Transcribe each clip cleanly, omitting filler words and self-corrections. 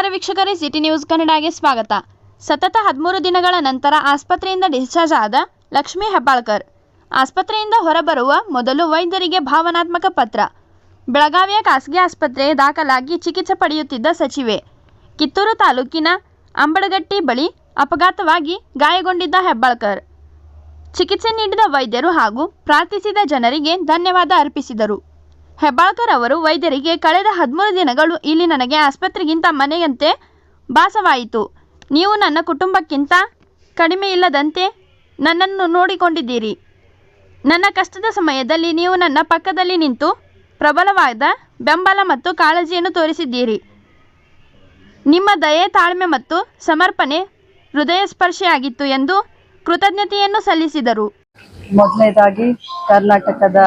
ನಮಸ್ಕಾರ ವೀಕ್ಷಕರೇ, city news ಕನ್ನಡಗೆ ಸ್ವಾಗತ. ಸತತ 13 ದಿನಗಳ ನಂತರ ಆಸ್ಪತ್ರೆಯಿಂದ ಡಿಸ್ಚಾರ್ಜ್ ಆದ ಲಕ್ಷ್ಮೀ ಹೆಬ್ಬಾಳ್ಕರ್. ಆಸ್ಪತ್ರೆಯಿಂದ ಹೊರಬರುವ ಮೊದಲು ವೈದ್ಯರಿಗೆ ಭಾವನಾತ್ಮಕ ಪತ್ರ. ಬೆಳಗಾವಿಯ ಖಾಸಗಿ ಆಸ್ಪತ್ರೆಗೆ ದಾಖಲಾಗಿ ಚಿಕಿತ್ಸೆ ಪಡೆಯುತ್ತಿದ್ದ ಸಚಿವೆ. ಕಿತ್ತೂರು ತಾಲೂಕಿನ ಅಂಬಡಗಟ್ಟಿ ಬಳಿ ಅಪಘಾತವಾಗಿ ಗಾಯಗೊಂಡಿದ್ದ ಹೆಬ್ಬಾಳ್ಕರ್ ಚಿಕಿತ್ಸೆ ನೀಡಿದ ವೈದ್ಯರು ಹಾಗೂ ಪ್ರಾರ್ಥಿಸಿದ ಜನರಿಗೆ ಧನ್ಯವಾದ ಅರ್ಪಿಸಿದರು. ಹೆಬ್ಬಾಳ್ಕರ್ ಅವರು ವೈದ್ಯರಿಗೆ, ಕಳೆದ 13 ದಿನಗಳು ಇಲ್ಲಿ ನನಗೆ ಆಸ್ಪತ್ರೆಗಿಂತ ಮನೆಯಂತೆ ಭಾಸವಾಯಿತು. ನೀವು ನನ್ನ ಕುಟುಂಬಕ್ಕಿಂತ ಕಡಿಮೆ ಇಲ್ಲದಂತೆ ನನ್ನನ್ನು ನೋಡಿಕೊಂಡಿದ್ದೀರಿ. ನನ್ನ ಕಷ್ಟದ ಸಮಯದಲ್ಲಿ ನೀವು ನನ್ನ ಪಕ್ಕದಲ್ಲಿ ನಿಂತು ಪ್ರಬಲವಾದ ಬೆಂಬಲ ಮತ್ತು ಕಾಳಜಿಯನ್ನು ತೋರಿಸಿದ್ದೀರಿ. ನಿಮ್ಮ ದಯೆ, ತಾಳ್ಮೆ ಮತ್ತು ಸಮರ್ಪಣೆ ಹೃದಯ ಸ್ಪರ್ಶಿಯಾಗಿತ್ತು ಎಂದು ಕೃತಜ್ಞತೆಯನ್ನು ಸಲ್ಲಿಸಿದರು. ಮೊದಲನೇದಾಗಿ ಕರ್ನಾಟಕದ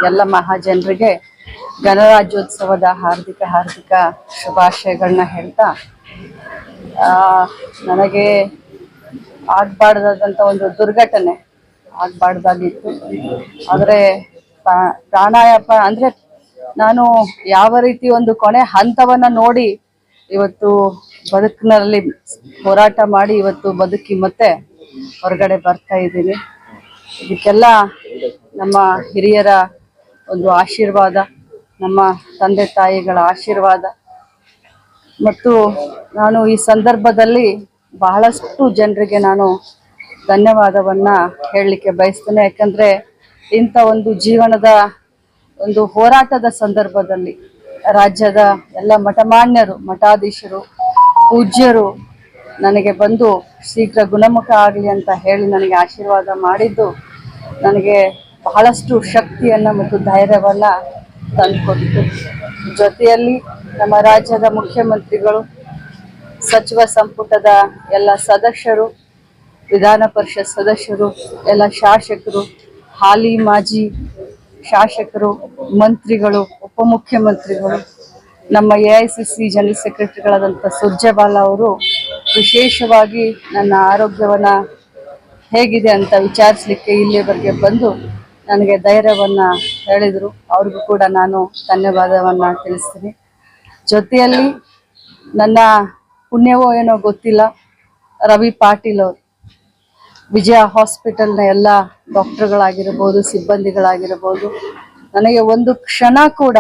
ಎಲ್ಲ ಮಹಾಜನರಿಗೆ ಗಣರಾಜ್ಯೋತ್ಸವದ ಹಾರ್ದಿಕ ಶುಭಾಶಯಗಳನ್ನ ಹೇಳ್ತಾ, ನನಗೆ ಆಗಬಾರ್ದಾದಂಥ ಒಂದು ದುರ್ಘಟನೆ ಆಗಬಾರ್ದಾಗಿತ್ತು. ಆದರೆ ಪ್ರಾಣಾಯಾಮ ಅಂದರೆ ನಾನು ಯಾವ ರೀತಿ ಒಂದು ಕೊನೆ ಹಂತವನ್ನು ನೋಡಿ ಇವತ್ತು ಬದುಕಿನಲ್ಲಿ ಹೋರಾಟ ಮಾಡಿ ಇವತ್ತು ಬದುಕಿ ಮತ್ತೆ ಹೊರಗಡೆ ಬರ್ತಾ ಇದ್ದೀನಿ. ಇದಕ್ಕೆಲ್ಲ ನಮ್ಮ ಹಿರಿಯರ ಒಂದು ಆಶೀರ್ವಾದ, ನಮ್ಮ ತಂದೆ ತಾಯಿಗಳ ಆಶೀರ್ವಾದ, ಮತ್ತು ನಾನು ಈ ಸಂದರ್ಭದಲ್ಲಿ ಬಹಳಷ್ಟು ಜನರಿಗೆ ನಾನು ಧನ್ಯವಾದವನ್ನು ಹೇಳಲಿಕ್ಕೆ ಬಯಸ್ತೇನೆ. ಯಾಕಂದರೆ ಇಂಥ ಒಂದು ಜೀವನದ ಒಂದು ಹೋರಾಟದ ಸಂದರ್ಭದಲ್ಲಿ ರಾಜ್ಯದ ಎಲ್ಲ ಮಠಮಾನ್ಯರು, ಮಠಾಧೀಶರು, ಪೂಜ್ಯರು ನನಗೆ ಬಂದು ಶೀಘ್ರ ಗುಣಮುಖ ಆಗಲಿ ಅಂತ ಹೇಳಿ ನನಗೆ ಆಶೀರ್ವಾದ ಮಾಡಿದ್ದು ನನಗೆ ಬಹಳಷ್ಟು ಶಕ್ತಿಯನ್ನು ಮತ್ತು ಧೈರ್ಯವನ್ನು ತಂದುಕೊಟ್ಟಿತು. ಜೊತೆಯಲ್ಲಿ ನಮ್ಮ ರಾಜ್ಯದ ಮುಖ್ಯಮಂತ್ರಿಗಳು, ಸಚಿವ ಸಂಪುಟದ ಎಲ್ಲ ಸದಸ್ಯರು, ವಿಧಾನ ಪರಿಷತ್ ಸದಸ್ಯರು, ಎಲ್ಲ ಶಾಸಕರು, ಹಾಲಿ ಮಾಜಿ ಶಾಸಕರು, ಮಂತ್ರಿಗಳು, ಉಪಮುಖ್ಯಮಂತ್ರಿಗಳು, ನಮ್ಮ AICC ಜನರಲ್ ಸೆಕ್ರೆಟರಿಗಳಾದಂಥ ಸುರ್ಜೇವಾಲಾ ಅವರು ವಿಶೇಷವಾಗಿ ನನ್ನ ಆರೋಗ್ಯವನ್ನು ಹೇಗಿದೆ ಅಂತ ವಿಚಾರಿಸಲಿಕ್ಕೆ ಇಲ್ಲಿವರೆಗೆ ಬಂದು ನನಗೆ ಧೈರ್ಯವನ್ನು ಹೇಳಿದರು. ಅವ್ರಿಗೂ ಕೂಡ ನಾನು ಧನ್ಯವಾದವನ್ನು ತಿಳಿಸ್ತೀನಿ. ಜೊತೆಯಲ್ಲಿ ನನ್ನ ಪುಣ್ಯವೋ ಏನೋ ಗೊತ್ತಿಲ್ಲ, ರವಿ ಪಾಟೀಲ್ ಅವರು, ವಿಜಯ ಹಾಸ್ಪಿಟಲ್ನ ಎಲ್ಲ ಡಾಕ್ಟರ್ಗಳಾಗಿರ್ಬೋದು, ಸಿಬ್ಬಂದಿಗಳಾಗಿರ್ಬೋದು, ನನಗೆ ಒಂದು ಕ್ಷಣ ಕೂಡ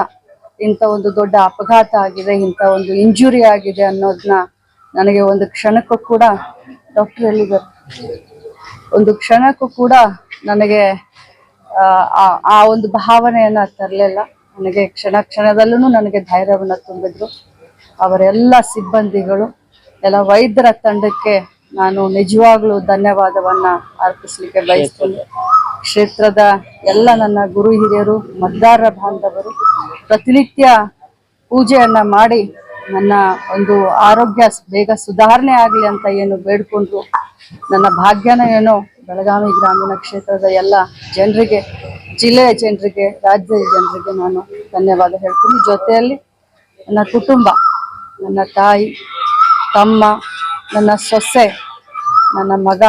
ಇಂಥ ಒಂದು ದೊಡ್ಡ ಅಪಘಾತ ಆಗಿದೆ, ಇಂಥ ಒಂದು ಇಂಜುರಿ ಆಗಿದೆ ಅನ್ನೋದನ್ನ ನನಗೆ ಒಂದು ಕ್ಷಣಕ್ಕೂ ಕೂಡ ಡಾಕ್ಟರ್ ಎಲ್ಲಿದ್ದಾರೆ ಒಂದು ಕ್ಷಣಕ್ಕೂ ಕೂಡ ನನಗೆ ಆ ಒಂದು ಭಾವನೆಯನ್ನು ತರಲಿಲ್ಲ. ನನಗೆ ಕ್ಷಣದಲ್ಲೂ ನನಗೆ ಧೈರ್ಯವನ್ನು ತುಂಬಿದ್ರು. ಅವರೆಲ್ಲ ಸಿಬ್ಬಂದಿಗಳು, ಎಲ್ಲ ವೈದ್ಯರ ತಂಡಕ್ಕೆ ನಾನು ನಿಜವಾಗ್ಲೂ ಧನ್ಯವಾದವನ್ನು ಅರ್ಪಿಸಲಿಕ್ಕೆ ಬಯಸ್ತೇನೆ. ಕ್ಷೇತ್ರದ ಎಲ್ಲ ನನ್ನ ಗುರು ಹಿರಿಯರು, ಮತದಾರರ ಬಾಂಧವರು ಪ್ರತಿನಿತ್ಯ ಪೂಜೆಯನ್ನು ಮಾಡಿ ನನ್ನ ಒಂದು ಆರೋಗ್ಯ ಬೇಗ ಸುಧಾರಣೆ ಆಗಲಿ ಅಂತ ಏನು ಬೇಡ್ಕೊಂಡ್ರು, ನನ್ನ ಭಾಗ್ಯನ ಏನೋ ಬೆಳಗಾವಿ ಗ್ರಾಮೀಣ ಕ್ಷೇತ್ರದ ಎಲ್ಲ ಜನರಿಗೆ, ಜಿಲ್ಲೆಯ ಜನರಿಗೆ, ರಾಜ್ಯದ ಜನರಿಗೆ ನಾನು ಧನ್ಯವಾದ ಹೇಳ್ತೀನಿ. ಜೊತೆಯಲ್ಲಿ ನನ್ನ ಕುಟುಂಬ, ನನ್ನ ತಾಯಿ, ತಮ್ಮ, ನನ್ನ ಸೊಸೆ, ನನ್ನ ಮಗ,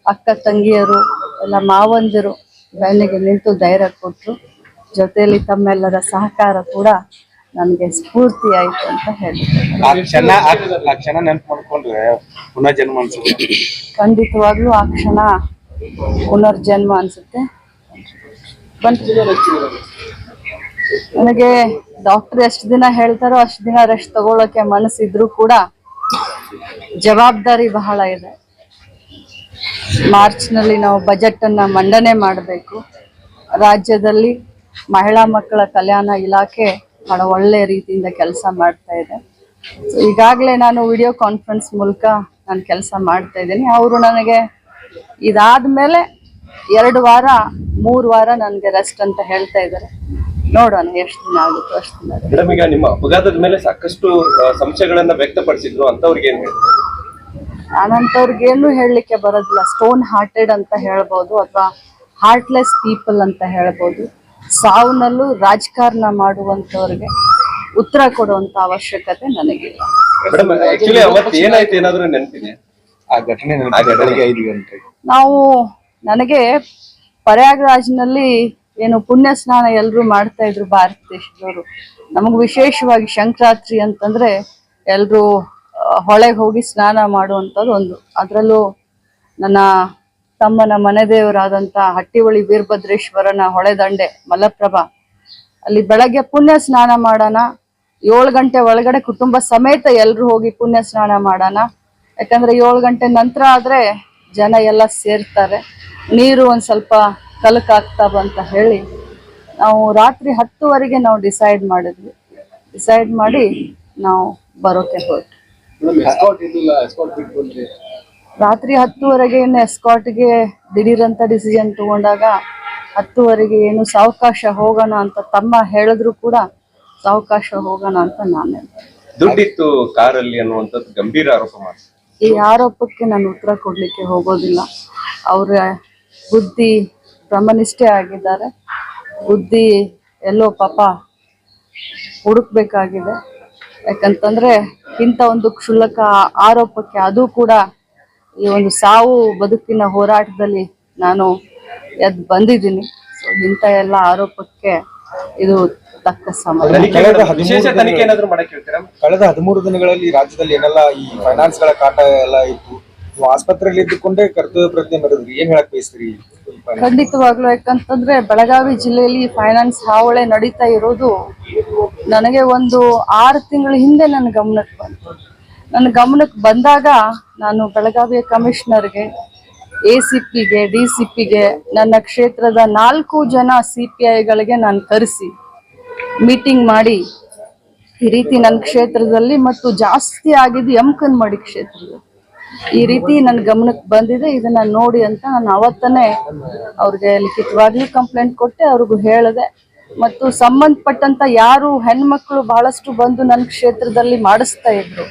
ಅಕ್ಕ ತಂಗಿಯರು, ಎಲ್ಲ ಮಾವಂದಿರು ಬೆನ್ನಿಗೆ ನಿಂತು ಧೈರ್ಯ ಕೊಟ್ಟರು. ಜೊತೆಯಲ್ಲಿ ತಮ್ಮೆಲ್ಲರ ಸಹಕಾರ ಕೂಡ ನನಗೆ ಸ್ಫೂರ್ತಿ ಆಯ್ತು ಅಂತ ಹೇಳ್ತೀನಿ. ಖಂಡಿತವಾಗ್ಲೂ ಆ ಕ್ಷಣ ಪುನರ್ಜನ್ಮ ಅನ್ಸುತ್ತೆ. ನನಗೆ ಡಾಕ್ಟರ್ ಎಷ್ಟು ದಿನ ಹೇಳ್ತಾರೋ ಅಷ್ಟು ದಿನ ರೆಸ್ಟ್ ತಗೊಳ್ಳೋಕೆ ಮನಸ್ಸಿದ್ರು ಕೂಡ ಜವಾಬ್ದಾರಿ ಬಹಳ ಇದೆ. ಮಾರ್ಚ್ನಲ್ಲಿ ನಾವು ಬಜೆಟ್ ಅನ್ನ ಮಂಡನೆ ಮಾಡಬೇಕು. ರಾಜ್ಯದಲ್ಲಿ ಮಹಿಳಾ ಮಕ್ಕಳ ಕಲ್ಯಾಣ ಇಲಾಖೆ ಬಹಳ ಒಳ್ಳೆಯ ರೀತಿಯಿಂದ ಕೆಲಸ ಮಾಡ್ತಾ ಇದೆ. ಈಗಾಗಲೇ ನಾನು ವಿಡಿಯೋ ಕಾನ್ಫರೆನ್ಸ್ ಮೂಲಕ ನಾನು ಕೆಲಸ ಮಾಡ್ತಾ ಇದ್ದೀನಿ. ಅವರು ನನಗೆ ಇದಾದ್ಮೇಲೆ 2 ವಾರ 3 ವಾರ ನನಗೆ ರೆಸ್ಟ್ ಅಂತ ಹೇಳ್ತಾ ಇದ್ದಾರೆ. ನೋಡೋಣ ಎಷ್ಟು ದಿನ ಆಗುತ್ತೋ ಅಷ್ಟು ದಿನ. ಮೇಡಮ್, ಈಗ ನಿಮ್ಮ ಅಪಘಾತದ ಮೇಲೆ ಸಾಕಷ್ಟು ಸಂಶಯಗಳನ್ನ ವ್ಯಕ್ತಪಡಿಸಿದ್ರು, ಅಂತವ್ರಿಗೆ ಏನ್ ಹೇಳ್ತಾರೆ? ನಾನಂತವ್ರಿಗೇನು ಹೇಳಲಿಕ್ಕೆ ಬರೋದಿಲ್ಲ. ಸ್ಟೋನ್ ಹಾರ್ಟೆಡ್ ಅಂತ ಹೇಳ್ಬೋದು, ಅಥವಾ ಹಾರ್ಟ್ಲೆಸ್ ಪೀಪಲ್ ಅಂತ ಹೇಳ್ಬೋದು. ಸಾವುನಲ್ಲೂ ರಾಜಕಾರಣ ಮಾಡುವಂತವ್ರಿಗೆ ಉತ್ತರ ಕೊಡುವಂತ ಅವಶ್ಯಕತೆ ನನಗಿಲ್ಲ. ನಾವು ನನಗೆ ಪ್ರಯಾಗ್ರಾಜ್ನಲ್ಲಿ ಏನು ಪುಣ್ಯ ಸ್ನಾನ ಎಲ್ಲರೂ ಮಾಡ್ತಾ ಇದ್ರು ಭಾರತ ದೇಶದವರು. ನಮಗ್ ವಿಶೇಷವಾಗಿ ಸಂಕ್ರಾಂತಿ ಅಂತಂದ್ರೆ ಎಲ್ಲರೂ ಹೊಳೆಗೆ ಹೋಗಿ ಸ್ನಾನ ಮಾಡುವಂಥದ್ದು ಒಂದು. ಅದರಲ್ಲೂ ನನ್ನ ತಮ್ಮನ ಮನೆ ದೇವರಾದಂಥ ಹಟ್ಟಿಹೊಳಿ ವೀರಭದ್ರೇಶ್ವರನ ಹೊಳೆ ದಂಡೆ ಮಲಪ್ರಭಾ, ಅಲ್ಲಿ ಬೆಳಗ್ಗೆ ಪುಣ್ಯ ಸ್ನಾನ ಮಾಡೋಣ. 7 ಗಂಟೆ ಒಳಗಡೆ ಕುಟುಂಬ ಸಮೇತ ಎಲ್ಲರೂ ಹೋಗಿ ಪುಣ್ಯ ಸ್ನಾನ ಮಾಡೋಣ. ಯಾಕಂದ್ರೆ 7 ಗಂಟೆ ನಂತರ ಆದ್ರೆ ಜನ ಎಲ್ಲ ಸೇರ್ತಾರೆ, ನೀರು ಒಂದ್ ಸ್ವಲ್ಪ ಕಲಕಾಗ್ತಾ ಬಂತ ಹೇಳಿ ನಾವು ರಾತ್ರಿ 10ವರೆಗೆ ನಾವು ಡಿಸೈಡ್ ಮಾಡಿ ನಾವು ಬರೋಕೆ ಹೊರಟು. ರಾತ್ರಿ 10ವರೆಗೆ ಇನ್ನು ಎಸ್ಕಾಟ್ಗೆ ದಿಢೀರಂತ ಡಿಸಿಷನ್ ತಗೊಂಡಾಗ 10ವರೆಗೆ ಏನು ಸಾವಕಾಶ ಹೋಗೋಣ ಅಂತ ತಮ್ಮ ಹೇಳಿದ್ರು ಕೂಡ ಸಾವಕಾಶ ಹೋಗೋಣ ಅಂತ ನಾನು ದುಡ್ಡಿತ್ತು ಕಾರಲ್ಲಿ ಅನ್ನುವಂಥದ್ದು ಗಂಭೀರ ಆರೋಪ ಮಾಡಿ ಈ ಆರೋಪಕ್ಕೆ ನಾನು ಉತ್ತರ ಕೊಡ್ಲಿಕ್ಕೆ ಹೋಗೋದಿಲ್ಲ. ಅವ್ರ ಬುದ್ಧಿ ಬ್ರಹ್ಮನಿಷ್ಠೆ ಆಗಿದ್ದಾರೆ, ಬುದ್ಧಿ ಎಲ್ಲೋ ಪಾಪ ಹುಡುಕ್ಬೇಕಾಗಿದೆ. ಯಾಕಂತಂದ್ರೆ ಇಂಥ ಒಂದು ಕ್ಷುಲ್ಲಕ ಆರೋಪಕ್ಕೆ, ಅದು ಕೂಡ ಈ ಒಂದು ಸಾವು ಬದುಕಿನ ಹೋರಾಟದಲ್ಲಿ ನಾನು ಎದ್ದು ಬಂದಿದ್ದೀನಿ. ಸೊ ಇಂಥ ಎಲ್ಲ ಆರೋಪಕ್ಕೆ ಇದು ತಕ್ಕ ಸಮಯ. ವಿಶೇಷ ತನಿಖೆ ಏನಾದ್ರು ಮಾಡಕ್ಕೆ ಹೇಳ್ತೀರಾ? ಕಳೆದ 13 ದಿನಗಳಲ್ಲಿ ರಾಜ್ಯದಲ್ಲಿ ಏನೆಲ್ಲ ಈ ಫೈನಾನ್ಸ್ ಗಳ ಕಾಟ ಎಲ್ಲ ಇತ್ತು, ನೀವು ಆಸ್ಪತ್ರೆಯಲ್ಲಿ ಇದ್ದುಕೊಂಡೇ ಕರ್ತವ್ಯ ಪ್ರಜ್ಞೆ ಮೆರೆದ್ರಿ, ಏನ್ ಹೇಳಕ್ ಬಯಸ್ತೀರಿ? ಖಂಡಿತವಾಗ್ಲು. ಯಾಕಂತಂದ್ರೆ ಬೆಳಗಾವಿ ಜಿಲ್ಲೆಯಲ್ಲಿ ಫೈನಾನ್ಸ್ ಹಾವಳಿ ನಡೀತಾ ಇರೋದು ನನಗೆ ಒಂದು 6 ತಿಂಗಳ ಹಿಂದೆ ನನ್ನ ಗಮನಕ್ಕೆ ಬಂತು. ನನ್ನ ಗಮನಕ್ಕೆ ಬಂದಾಗ ನಾನು ಬೆಳಗಾವಿಯ ಕಮಿಷನರ್ಗೆ, ACPಗೆ, DCPಗೆ, ನನ್ನ ಕ್ಷೇತ್ರದ 4 ಜನ CPIಗಳಿಗೆ ನಾನು ಕರೆಸಿ ಮೀಟಿಂಗ್ ಮಾಡಿ ಈ ರೀತಿ ನನ್ನ ಕ್ಷೇತ್ರದಲ್ಲಿ ಮತ್ತು ಜಾಸ್ತಿ ಆಗಿದ್ದು ಯಮಕನ್ಮಡಿ ಕ್ಷೇತ್ರದಲ್ಲಿ ಈ ರೀತಿ ನನ್ನ ಗಮನಕ್ಕೆ ಬಂದಿದೆ, ಇದನ್ನ ನೋಡಿ ಅಂತ ನಾನು ಅವತ್ತನೇ ಅವ್ರಿಗೆ ಲಿಖಿತವಾಗ್ಲೂ ಕಂಪ್ಲೇಂಟ್ ಕೊಟ್ಟೆ, ಅವ್ರಿಗೂ ಹೇಳಿದೆ. ಮತ್ತು ಸಂಬಂಧಪಟ್ಟಂತ ಯಾರು ಹೆಣ್ಮಕ್ಳು ಬಹಳಷ್ಟು ಬಂದು ನನ್ನ ಕ್ಷೇತ್ರದಲ್ಲಿ ಮಾಡಿಸ್ತಾ ಇದ್ರು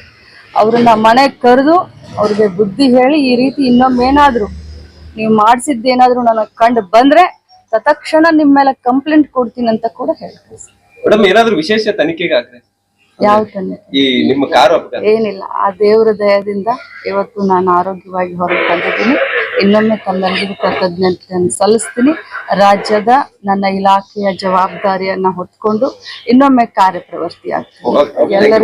ಅವ್ರನ್ನ ಮನೆಗೆ ಕರೆದು ಅವ್ರಿಗೆ ಬುದ್ಧಿ ಹೇಳಿ, ಈ ರೀತಿ ಇನ್ನೊಮ್ಮೆ ಏನಾದ್ರು ನೀವು ಮಾಡಿಸಿದ್ದೇನಾದ್ರೂ ನನಗೆ ಕಂಡು ಬಂದ್ರೆ ತತ್ಕ್ಷಣ ನಿಮ್ಮ ಮೇಲೆ ಕಂಪ್ಲೇಂಟ್ ಕೊಡ್ತೀನಿ ಅಂತ ಕೂಡ ಹೇಳ್ತೀನಿ. ಮೇಡಮ್, ಏನಾದ್ರು ವಿಶೇಷ ತನಿಖೆಗೆ ಆಗ್ತದೆ? ಯಾವ ತನಿಖೆ? ಈ ನಿಮ್ಮ ಕಾರು ಏನಿಲ್ಲ, ಆ ದೇವರ ದಯದಿಂದ ಇವತ್ತು ನಾನು ಆರೋಗ್ಯವಾಗಿ ಹೊರಗೆ ಬಂದಿದ್ದೀನಿ. ಇನ್ನೊಮ್ಮೆ ತಮ್ಮೆಲ್ಲರಿಗೂ ಕೃತಜ್ಞತೆಯನ್ನು ಸಲ್ಲಿಸ್ತೀನಿ. ರಾಜ್ಯದ ನನ್ನ ಇಲಾಖೆಯ ಜವಾಬ್ದಾರಿಯನ್ನ ಹೊತ್ಕೊಂಡು ಇನ್ನೊಮ್ಮೆ ಕಾರ್ಯಪ್ರವೃತ್ತಿ ಆಗ್ತೀನಿ. ಎಲ್ಲರಿಗೂ